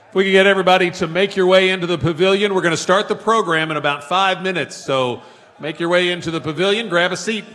If we can get everybody to make your way into the pavilion, we're going to start the program in about 5 minutes. So make your way into the pavilion, grab a seat.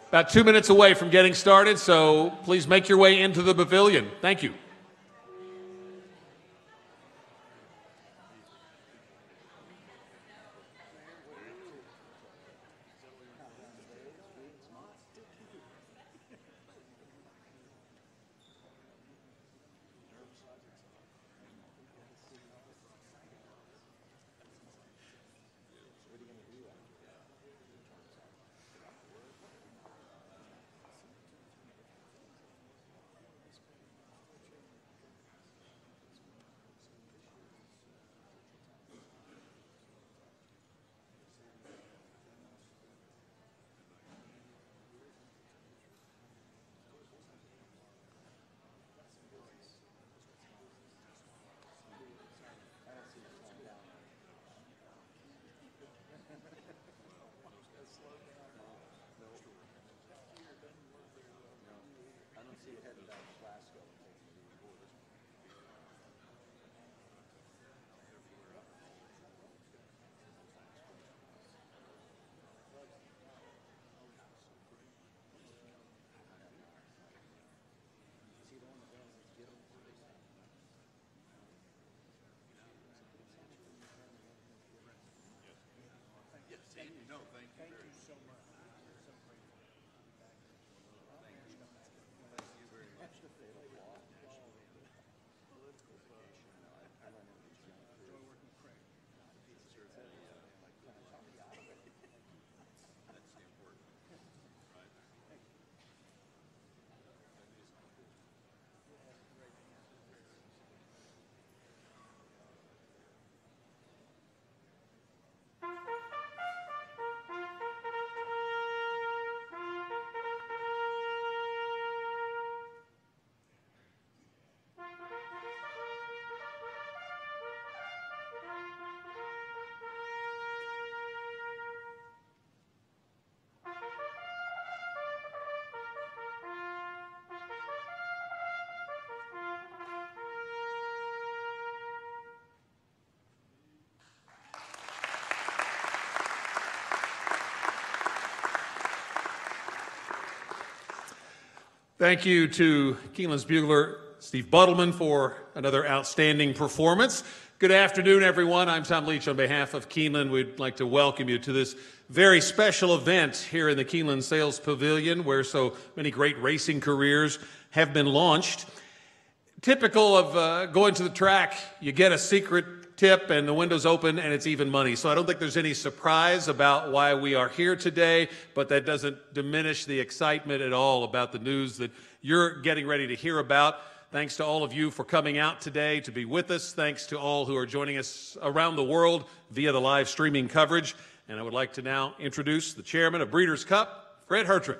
About 2 minutes away from getting started, so please make your way into the pavilion. Thank you. Thank you to Keeneland's bugler, Steve Buttleman, for another outstanding performance. Good afternoon, everyone. I'm Tom Leach. On behalf of Keeneland, we'd like to welcome you to this very special event here in the Keeneland Sales Pavilion, where so many great racing careers have been launched. Typical of going to the track, you get a secret tip and the windows open and it's even money. So I don't think there's any surprise about why we are here today, but that doesn't diminish the excitement at all about the news that you're getting ready to hear about. Thanks to all of you for coming out today to be with us. Thanks to all who are joining us around the world via the live streaming coverage. And I would like to now introduce the chairman of Breeders' Cup, Fred Hertrick.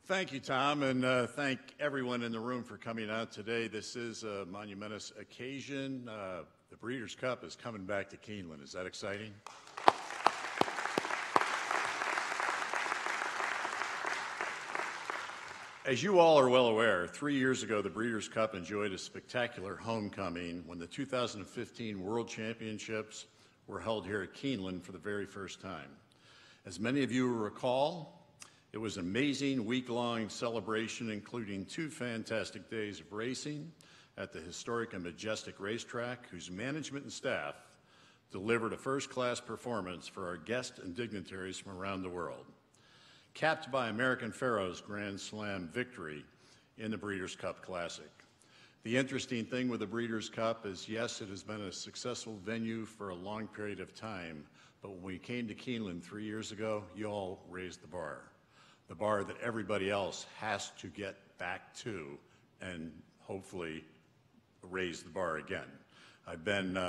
Thank you, Tom, and thank everyone in the room for coming out today. This is a monumentous occasion. The Breeders' Cup is coming back to Keeneland. Is that exciting? As you all are well aware, 3 years ago, the Breeders' Cup enjoyed a spectacular homecoming when the 2015 World Championships were held here at Keeneland for the very first time. As many of you will recall, it was an amazing week-long celebration, including 2 fantastic days of racing at the historic and majestic racetrack, whose management and staff delivered a first-class performance for our guests and dignitaries from around the world, capped by American Pharoah's Grand Slam victory in the Breeders' Cup Classic. The interesting thing with the Breeders' Cup is, yes, it has been a successful venue for a long period of time, but when we came to Keeneland 3 years ago, you all raised the bar that everybody else has to get back to and hopefully raise the bar again. I've been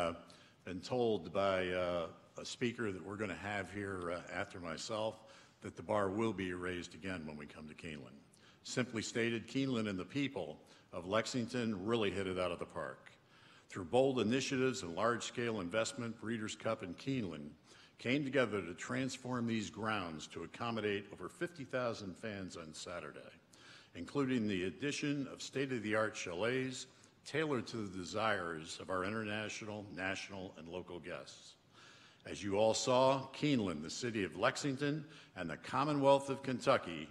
told by a speaker that we're going to have here after myself that the bar will be raised again when we come to Keeneland. Simply stated, Keeneland and the people of Lexington really hit it out of the park. Through bold initiatives and large-scale investment, Breeders' Cup and Keeneland came together to transform these grounds to accommodate over 50,000 fans on Saturday, including the addition of state-of-the-art chalets tailored to the desires of our international, national, and local guests. As you all saw, Keeneland, the city of Lexington, and the Commonwealth of Kentucky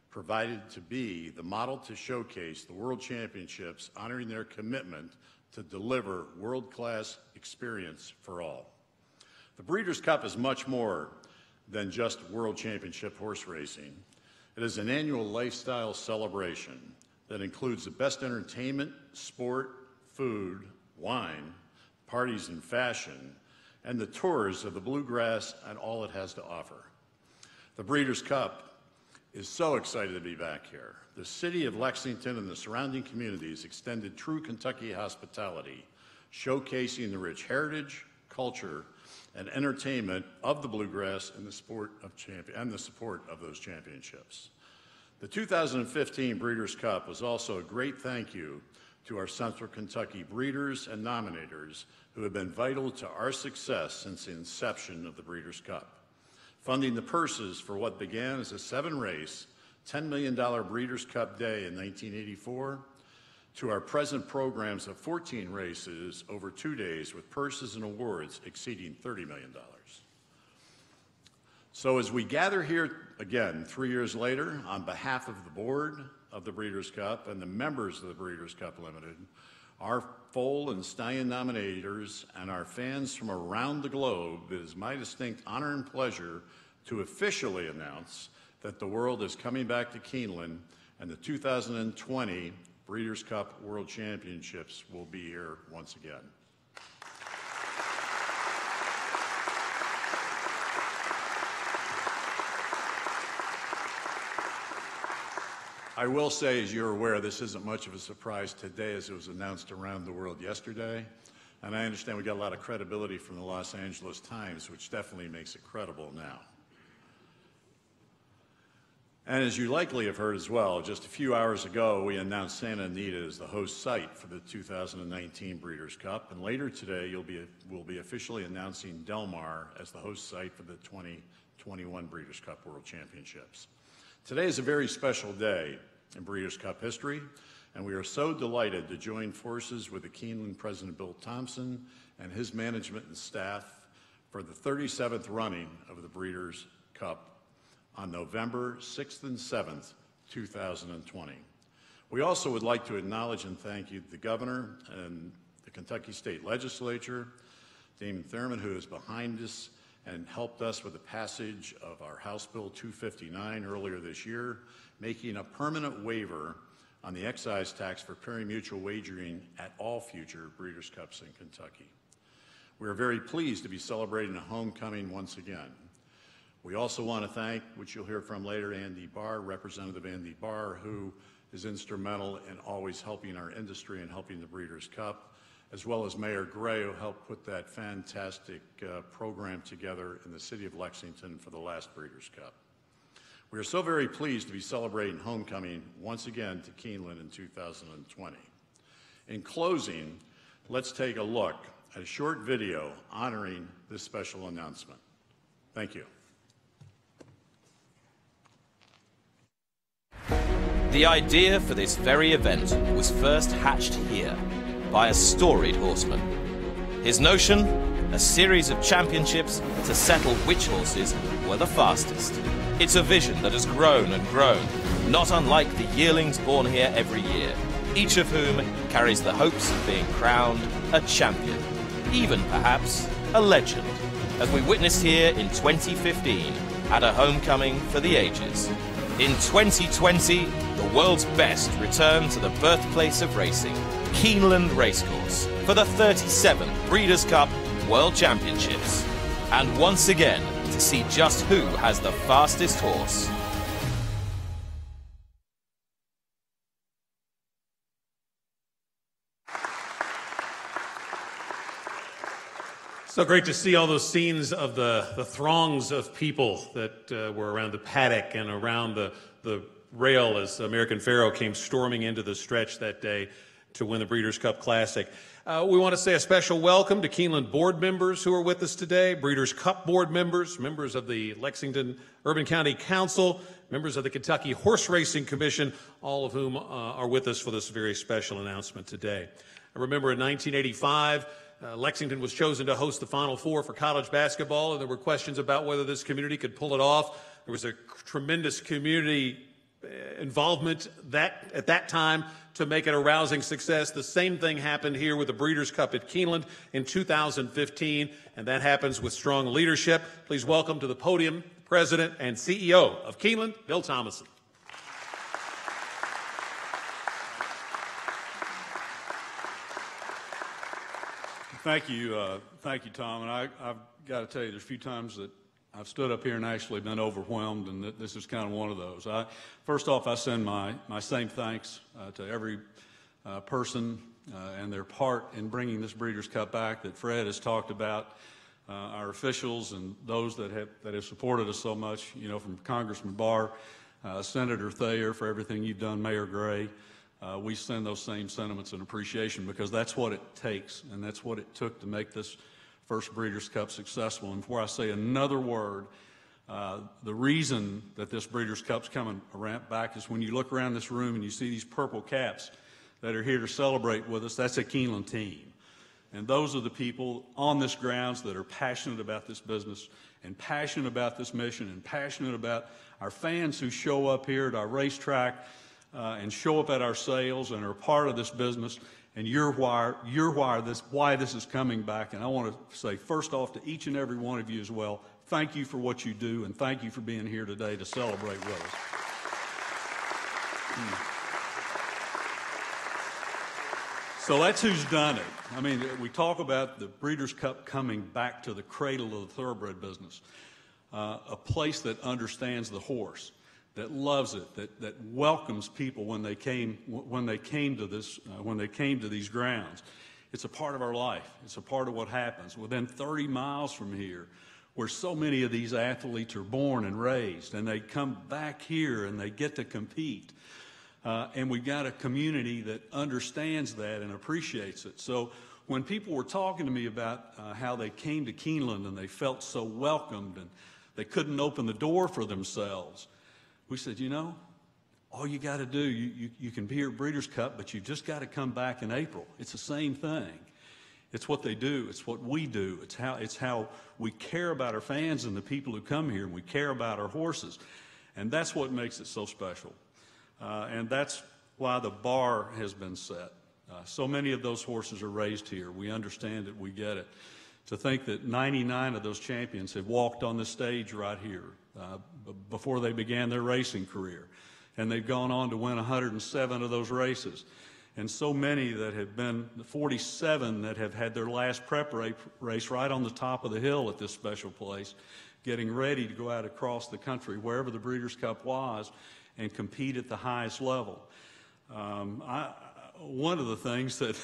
provided to be the model to showcase the World Championships, honoring their commitment to deliver world-class experience for all. The Breeders' Cup is much more than just World Championship horse racing. It is an annual lifestyle celebration that includes the best entertainment, sport, food, wine, parties and fashion, and the tours of the bluegrass and all it has to offer. The Breeders' Cup is so excited to be back here. The city of Lexington and the surrounding communities extended true Kentucky hospitality, showcasing the rich heritage, culture, and entertainment of the bluegrass and the support of those championships. The 2015 Breeders' Cup was also a great thank you to our Central Kentucky breeders and nominators who have been vital to our success since the inception of the Breeders' Cup. Funding the purses for what began as a 7-race, $10 million Breeders' Cup Day in 1984, to our present programs of 14 races over 2 days with purses and awards exceeding $30 million. So as we gather here again 3 years later, on behalf of the board of the Breeders' Cup and the members of the Breeders' Cup Limited, our foal and stallion nominators, and our fans from around the globe, it is my distinct honor and pleasure to officially announce that the world is coming back to Keeneland, and the 2020 Breeders' Cup World Championships will be here once again. I will say, as you're aware, this isn't much of a surprise today as it was announced around the world yesterday. And I understand we got a lot of credibility from the Los Angeles Times, which definitely makes it credible now. And as you likely have heard as well, just a few hours ago, we announced Santa Anita as the host site for the 2019 Breeders' Cup. And later today, we'll be officially announcing Del Mar as the host site for the 2021 Breeders' Cup World Championships. Today is a very special day in Breeders' Cup history, and we are so delighted to join forces with the Keeneland President Bill Thompson and his management and staff for the 37th running of the Breeders' Cup on November 6th and 7th, 2020. We also would like to acknowledge and thank you, the Governor and the Kentucky State Legislature, Damon Thurman, who is behind us and helped us with the passage of our House Bill 259 earlier this year, making a permanent waiver on the excise tax for pari-mutuel wagering at all future Breeders' Cups in Kentucky. We are very pleased to be celebrating a homecoming once again. We also want to thank, which you'll hear from later, Andy Barr, Representative Andy Barr, who is instrumental in always helping our industry and helping the Breeders' Cup, as well as Mayor Gray, who helped put that fantastic program together in the city of Lexington for the last Breeders' Cup. We are so very pleased to be celebrating homecoming once again to Keeneland in 2020. In closing, let's take a look at a short video honoring this special announcement. Thank you. The idea for this very event was first hatched here by a storied horseman. His notion? A series of championships to settle which horses were the fastest. It's a vision that has grown and grown, not unlike the yearlings born here every year, each of whom carries the hopes of being crowned a champion, even perhaps a legend, as we witnessed here in 2015 at a homecoming for the ages. In 2020, the world's best returned to the birthplace of racing, Keeneland Racecourse, for the 37th Breeders' Cup World Championships. And once again, to see just who has the fastest horse. So great to see all those scenes of the throngs of people that were around the paddock and around the rail as American Pharoah came storming into the stretch that day to win the Breeders' Cup Classic. We want to say a special welcome to Keeneland board members who are with us today, Breeders' Cup board members, members of the Lexington Urban County Council, members of the Kentucky Horse Racing Commission, all of whom are with us for this very special announcement today. I remember in 1985, Lexington was chosen to host the Final Four for college basketball, and there were questions about whether this community could pull it off. There was a tremendous community involvement at that time to make it a rousing success. The same thing happened here with the Breeders' Cup at Keeneland in 2015, and that happens with strong leadership. Please welcome to the podium President and CEO of Keeneland, Bill Thompson. Thank you, Tom. And I've got to tell you, there's a few times that I've stood up here and actually been overwhelmed, and this is kind of one of those. First off, I send my same thanks to every person and their part in bringing this Breeders' Cup back that Fred has talked about, our officials and those that have supported us so much, you know, from Congressman Barr, Senator Thayer for everything you've done, Mayor Gray, we send those same sentiments and appreciation, because that's what it takes, and that's what it took to make this first Breeders' Cup successful. And before I say another word, the reason that this Breeders' Cup's coming around back is when you look around this room and you see these purple caps that are here to celebrate with us, that's a Keeneland team. And those are the people on this grounds that are passionate about this business and passionate about this mission and passionate about our fans who show up here at our racetrack and show up at our sales and are part of this business. And you're why this is coming back. And I want to say, first off, to each and every one of you as well, thank you for what you do, and thank you for being here today to celebrate with us. So that's who's done it. I mean, we talk about the Breeders' Cup coming back to the cradle of the thoroughbred business, a place that understands the horse, that loves it, that welcomes people when they came to these grounds. It's a part of our life. It's a part of what happens. Within 30 miles from here, where so many of these athletes are born and raised, and they come back here and they get to compete. And we've got a community that understands that and appreciates it. So when people were talking to me about how they came to Keeneland and they felt so welcomed and they couldn't open the door for themselves, we said, you know, all you got to do, you can be here at Breeders' Cup, but you just got to come back in April. It's the same thing. It's what they do. It's what we do. It's how we care about our fans and the people who come here, and we care about our horses. And that's what makes it so special. And that's why the bar has been set. So many of those horses are raised here. We understand it. We get it. To think that 99 of those champions have walked on the stage right here before they began their racing career. And they've gone on to win 107 of those races. And so many that have been, 47 that have had their last prep race right on the top of the hill at this special place, getting ready to go out across the country, wherever the Breeders' Cup was, and compete at the highest level. One of the things that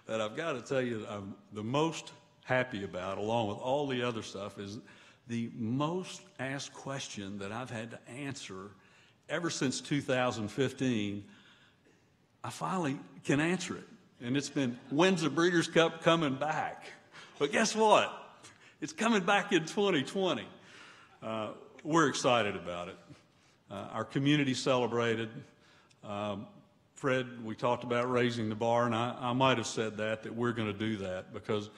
I've got to tell you I'm the most happy about, along with all the other stuff, is the most asked question that I've had to answer ever since 2015. I finally can answer it. And it's been, when's the Breeders' Cup coming back? But guess what? It's coming back in 2020. We're excited about it. Our community celebrated. Fred, we talked about raising the bar, and I might have said that we're going to do that, because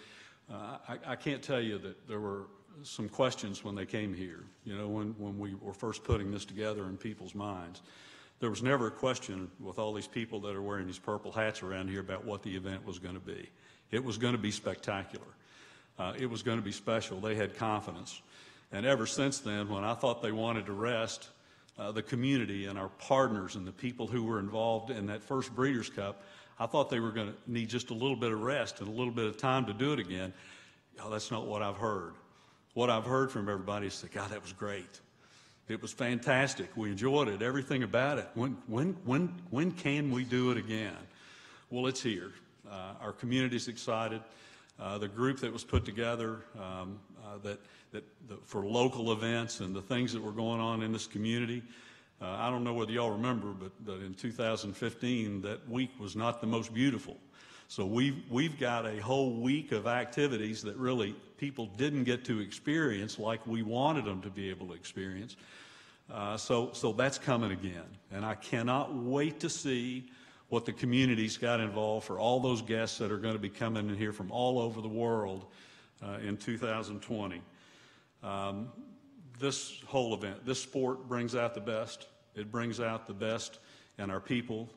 I can't tell you that there were some questions when they came here, you know, when we were first putting this together in people's minds. There was never a question with all these people that are wearing these purple hats around here about what the event was going to be. It was going to be spectacular. It was going to be special. They had confidence. And ever since then, when I thought they wanted to rest, the community and our partners and the people who were involved in that first Breeders' Cup, I thought they were going to need just a little bit of rest and a little bit of time to do it again. Oh, that's not what I've heard. What I've heard from everybody is that, God, that was great. It was fantastic. We enjoyed it, everything about it. When can we do it again? Well, it's here. Our community's excited. The group that was put together for local events and the things that were going on in this community, I don't know whether y'all remember, but in 2015, that week was not the most beautiful. So we've got a whole week of activities that really people didn't get to experience like we wanted them to be able to experience. So that's coming again. And I cannot wait to see what the community's got involved for all those guests that are going to be coming in here from all over the world in 2020. This whole event, this sport brings out the best. It brings out the best in our people,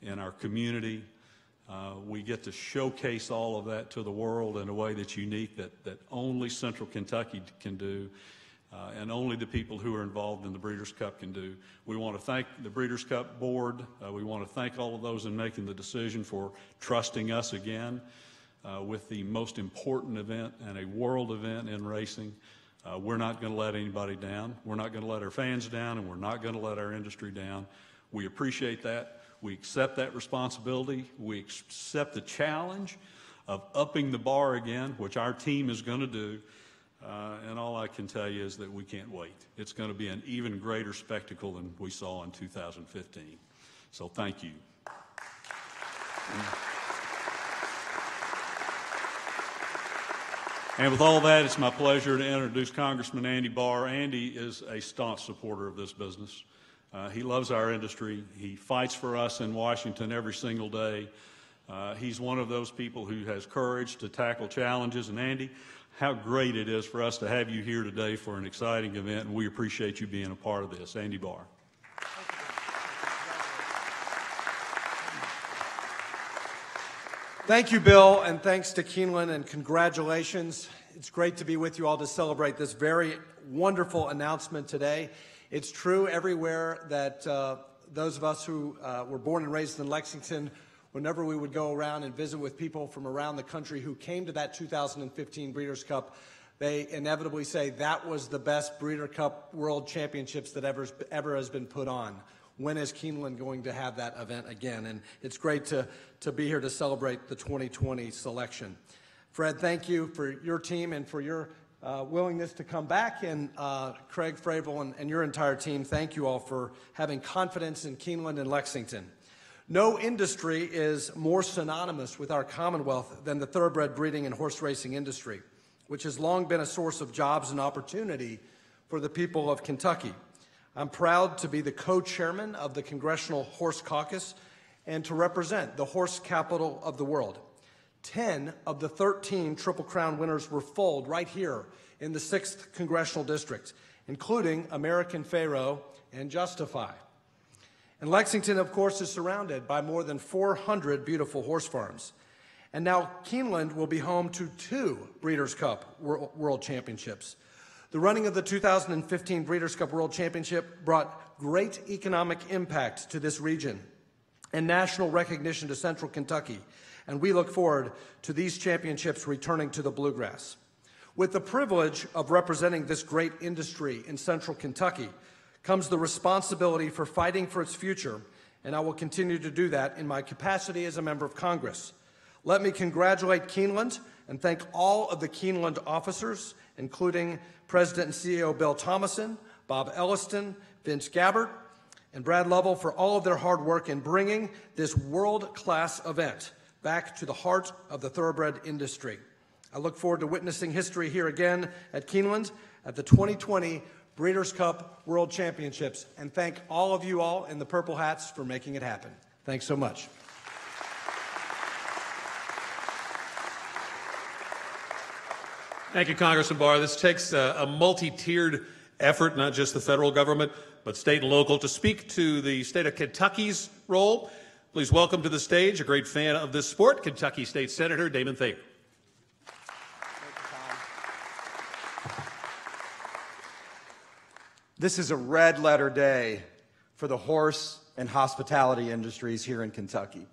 in our community. We get to showcase all of that to the world in a way that's unique, that only Central Kentucky can do, and only the people who are involved in the Breeders' Cup can do. We want to thank the Breeders' Cup board. We want to thank all of those in making the decision for trusting us again with the most important event and a world event in racing. We're not going to let anybody down. We're not going to let our fans down, and we're not going to let our industry down. We appreciate that. We accept that responsibility. We accept the challenge of upping the bar again, which our team is going to do. And all I can tell you is that we can't wait. It's going to be an even greater spectacle than we saw in 2015. So thank you. And with all that, it's my pleasure to introduce Congressman Andy Barr. Andy is a staunch supporter of this business. He loves our industry. He fights for us in Washington every single day. He's one of those people who has courage to tackle challenges. And Andy, how great it is for us to have you here today for an exciting event, and we appreciate you being a part of this. Andy Barr. Thank you, Bill, and thanks to Keeneland, and congratulations. It's great to be with you all to celebrate this very wonderful announcement today. It's true everywhere that those of us who were born and raised in Lexington, whenever we would go around and visit with people from around the country who came to that 2015 Breeders' Cup, they inevitably say that was the best Breeders' Cup World Championships that ever has been put on. When is Keeneland going to have that event again? And it's great to be here to celebrate the 2020 selection. Fred, thank you for your team and for your willingness to come back. And Craig Fravel and your entire team, thank you all for having confidence in Keeneland and Lexington. No industry is more synonymous with our Commonwealth than the thoroughbred breeding and horse racing industry, which has long been a source of jobs and opportunity for the people of Kentucky. I'm proud to be the co-chairman of the Congressional Horse Caucus and to represent the horse capital of the world. 10 of the 13 Triple Crown winners were foaled right here in the 6th Congressional District, including American Pharoah and Justify. And Lexington, of course, is surrounded by more than 400 beautiful horse farms. And now Keeneland will be home to 2 Breeders' Cup World Championships. The running of the 2015 Breeders' Cup World Championship brought great economic impact to this region and national recognition to Central Kentucky, and we look forward to these championships returning to the Bluegrass. With the privilege of representing this great industry in Central Kentucky comes the responsibility for fighting for its future, and I will continue to do that in my capacity as a member of Congress. Let me congratulate Keeneland and thank all of the Keeneland officers, including President and CEO Bill Thomason, Bob Elliston, Vince Gabbard, and Brad Lovell for all of their hard work in bringing this world-class event back to the heart of the thoroughbred industry. I look forward to witnessing history here again at Keeneland at the 2020 Breeders' Cup World Championships, and thank all of you all in the purple hats for making it happen. Thanks so much. Thank you, Congressman Barr. This takes a multi-tiered effort, not just the federal government, but state and local, to speak to the state of Kentucky's role. Please welcome to the stage a great fan of this sport, Kentucky State Senator Damon Thayer. This is a red-letter day for the horse and hospitality industries here in Kentucky.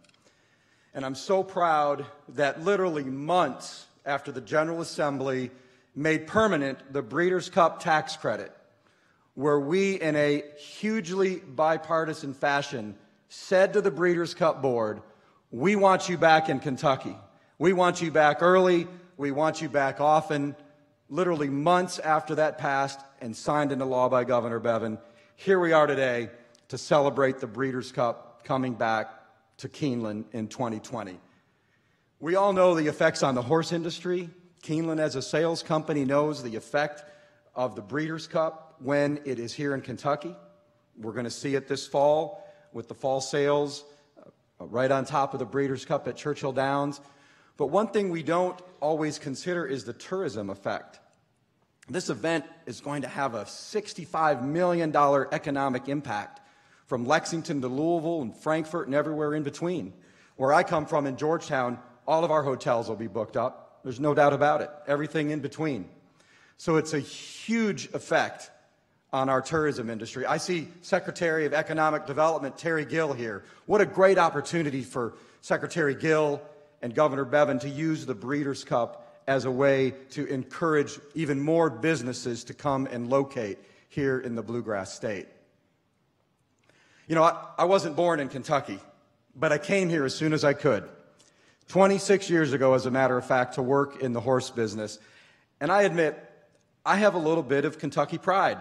And I'm so proud that literally months after the General Assembly made permanent the Breeders' Cup tax credit, where we, in a hugely bipartisan fashion, said to the Breeders' Cup Board, we want you back in Kentucky. We want you back early. We want you back often. Literally months after that passed and signed into law by Governor Bevin, here we are today to celebrate the Breeders' Cup coming back to Keeneland in 2020. We all know the effects on the horse industry. Keeneland, as a sales company, knows the effect of the Breeders' Cup when it is here in Kentucky. We're going to see it this fall with the fall sales right on top of the Breeders' Cup at Churchill Downs. But one thing we don't always consider is the tourism effect. This event is going to have a $65 million economic impact from Lexington to Louisville and Frankfort and everywhere in between. Where I come from in Georgetown, all of our hotels will be booked up. There's no doubt about it. Everything in between. So it's a huge effect on our tourism industry. I see Secretary of Economic Development Terry Gill here. What a great opportunity for Secretary Gill and Governor Bevin to use the Breeders' Cup as a way to encourage even more businesses to come and locate here in the Bluegrass State. You know, I wasn't born in Kentucky, but I came here as soon as I could. 26 years ago, as a matter of fact, to work in the horse business. And I admit, I have a little bit of Kentucky pride.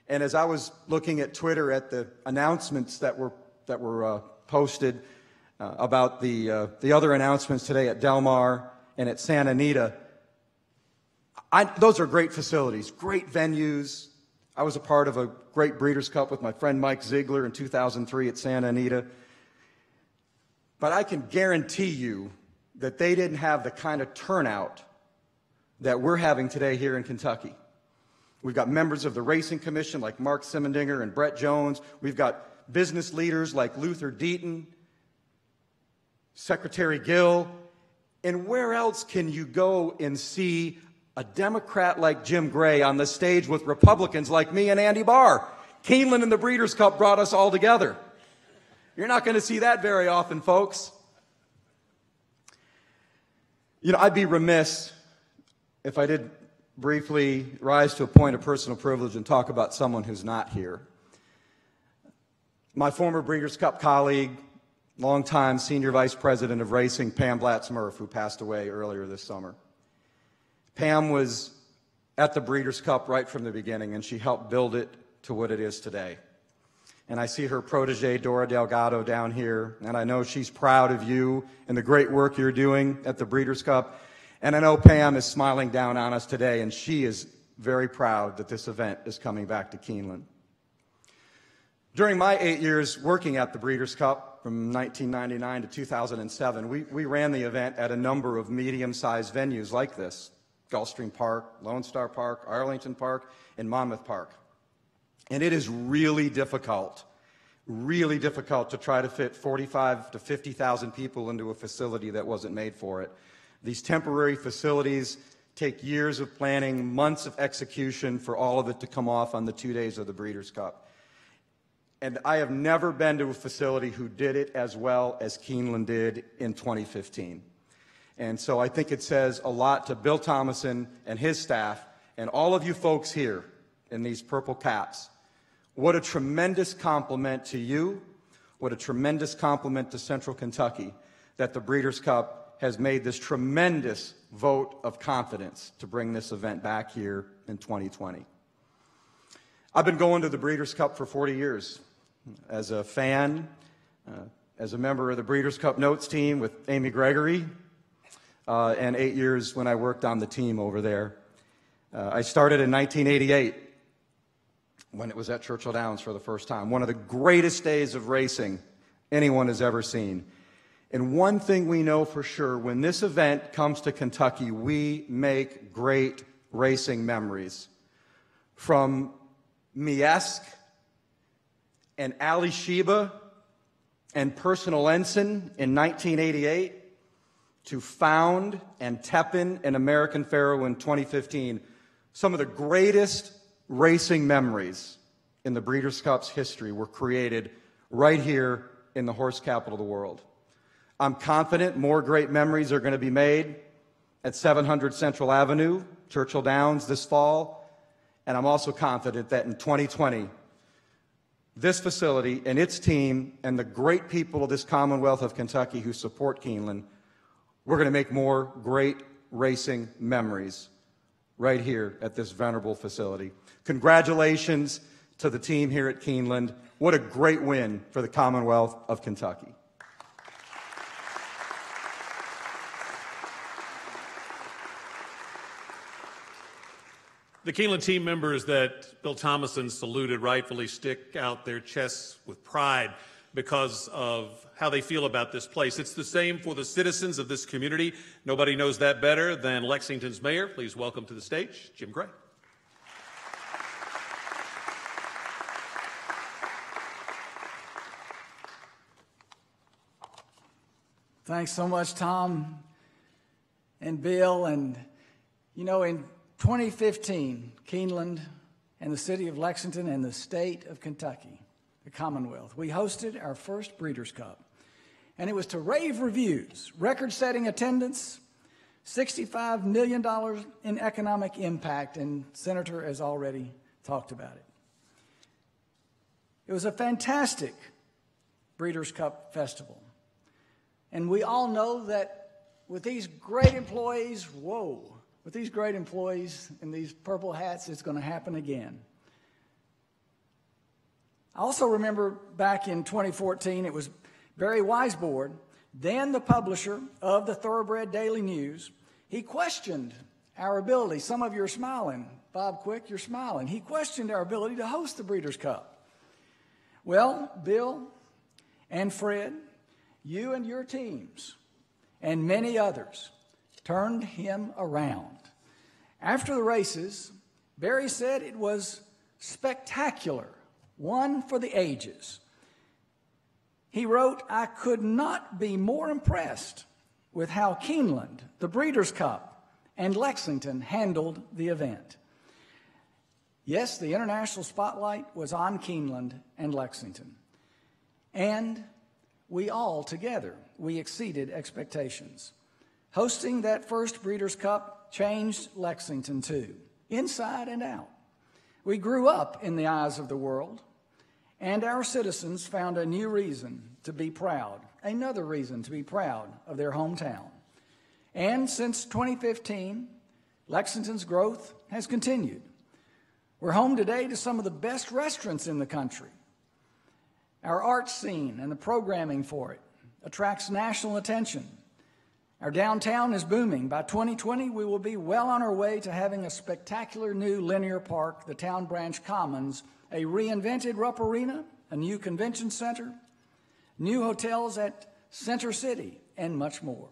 And as I was looking at Twitter at the announcements that were posted, about the other announcements today at Del Mar and at Santa Anita. Those are great facilities, great venues. I was a part of a great Breeders' Cup with my friend Mike Ziegler in 2003 at Santa Anita. But I can guarantee you that they didn't have the kind of turnout that we're having today here in Kentucky. We've got members of the Racing Commission like Mark Simendinger and Brett Jones. We've got business leaders like Luther Deaton, Secretary Gill. And where else can you go and see a Democrat like Jim Gray on the stage with Republicans like me and Andy Barr? Keeneland and the Breeders' Cup brought us all together. You're not going to see that very often, folks. You know, I'd be remiss if I did briefly rise to a point of personal privilege and talk about someone who's not here. My former Breeders' Cup colleague, longtime Senior Vice President of Racing, Pam Blatz-Murph, who passed away earlier this summer. Pam was at the Breeders' Cup right from the beginning, and she helped build it to what it is today. And I see her protege, Dora Delgado, down here, and I know she's proud of you and the great work you're doing at the Breeders' Cup. And I know Pam is smiling down on us today, and she is very proud that this event is coming back to Keeneland. During my 8 years working at the Breeders' Cup, from 1999 to 2007, we ran the event at a number of medium-sized venues like this: Gulfstream Park, Lone Star Park, Arlington Park, and Monmouth Park. And it is really difficult to try to fit 45 to 50,000 people into a facility that wasn't made for it. These temporary facilities take years of planning, months of execution for all of it to come off on the 2 days of the Breeders' Cup. And I have never been to a facility who did it as well as Keeneland did in 2015. And so I think it says a lot to Bill Thomason and his staff and all of you folks here in these purple caps. What a tremendous compliment to you, what a tremendous compliment to Central Kentucky that the Breeders' Cup has made this tremendous vote of confidence to bring this event back here in 2020. I've been going to the Breeders' Cup for 40 years as a fan, as a member of the Breeders' Cup Notes team with Amy Gregory, and 8 years when I worked on the team over there. I started in 1988 when it was at Churchill Downs for the first time. One of the greatest days of racing anyone has ever seen. And one thing we know for sure, when this event comes to Kentucky, we make great racing memories. From Miesk and Ali Sheba and Personal Ensign in 1988 to Found and Tepin and American Pharoah in 2015, some of the greatest racing memories in the Breeders' Cup's history were created right here in the horse capital of the world. I'm confident more great memories are going to be made at 700 Central Avenue, Churchill Downs this fall, and I'm also confident that in 2020, this facility and its team and the great people of this Commonwealth of Kentucky who support Keeneland, we're going to make more great racing memories right here at this venerable facility. Congratulations to the team here at Keeneland. What a great win for the Commonwealth of Kentucky. The Keeneland team members that Bill Thomason saluted rightfully stick out their chests with pride because of how they feel about this place. It's the same for the citizens of this community. Nobody knows that better than Lexington's mayor. Please welcome to the stage, Jim Gray. Thanks so much, Tom and Bill. And, you know, in 2015, Keeneland and the city of Lexington and the state of Kentucky, the Commonwealth, we hosted our first Breeders' Cup. And it was to rave reviews, record-setting attendance, $65 million in economic impact, and Senator has already talked about it. It was a fantastic Breeders' Cup festival. And we all know that with these great employees, with these great employees in these purple hats, it's going to happen again. I also remember back in 2014, it was Barry Weisbord then the publisher of the Thoroughbred Daily News, he questioned our ability. Some of you are smiling. Bob Quick, you're smiling. He questioned our ability to host the Breeders' Cup. Well, Bill and Fred, you and your teams and many others turned him around. After the races, Barry said it was spectacular, one for the ages. He wrote, "I could not be more impressed with how Keeneland, the Breeders' Cup, and Lexington handled the event." Yes, the international spotlight was on Keeneland and Lexington. And we all together, we exceeded expectations. Hosting that first Breeders' Cup changed Lexington too, inside and out. We grew up in the eyes of the world, and our citizens found a new reason to be proud, another reason to be proud of their hometown. And since 2015, Lexington's growth has continued. We're home today to some of the best restaurants in the country. Our art scene and the programming for it attracts national attention. Our downtown is booming. By 2020, we will be well on our way to having a spectacular new linear park, the Town Branch Commons, a reinvented Rupp Arena, a new convention center, new hotels at Center City, and much more.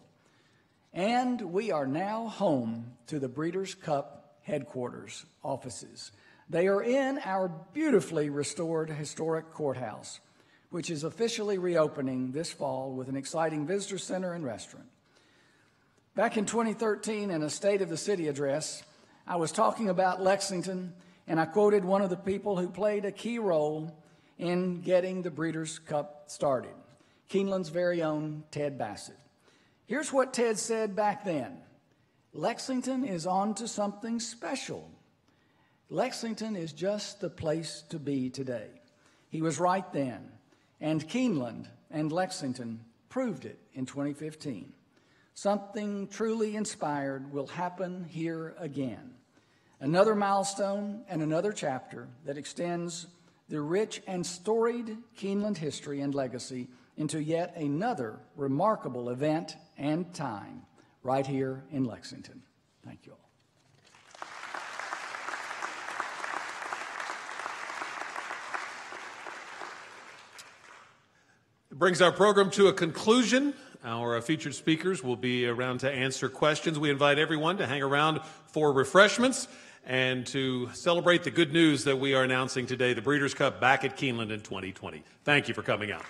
And we are now home to the Breeders' Cup headquarters offices. They are in our beautifully restored historic courthouse, which is officially reopening this fall with an exciting visitor center and restaurant. Back in 2013, in a State of the City address, I was talking about Lexington, and I quoted one of the people who played a key role in getting the Breeders' Cup started, Keeneland's very own Ted Bassett. Here's what Ted said back then: "Lexington is on to something special. Lexington is just the place to be today." He was right then, and Keeneland and Lexington proved it in 2015. Something truly inspired will happen here again. Another milestone and another chapter that extends the rich and storied Keeneland history and legacy into yet another remarkable event and time right here in Lexington. Thank you all. It brings our program to a conclusion. Our featured speakers will be around to answer questions. We invite everyone to hang around for refreshments and to celebrate the good news that we are announcing today, the Breeders' Cup back at Keeneland in 2020. Thank you for coming out.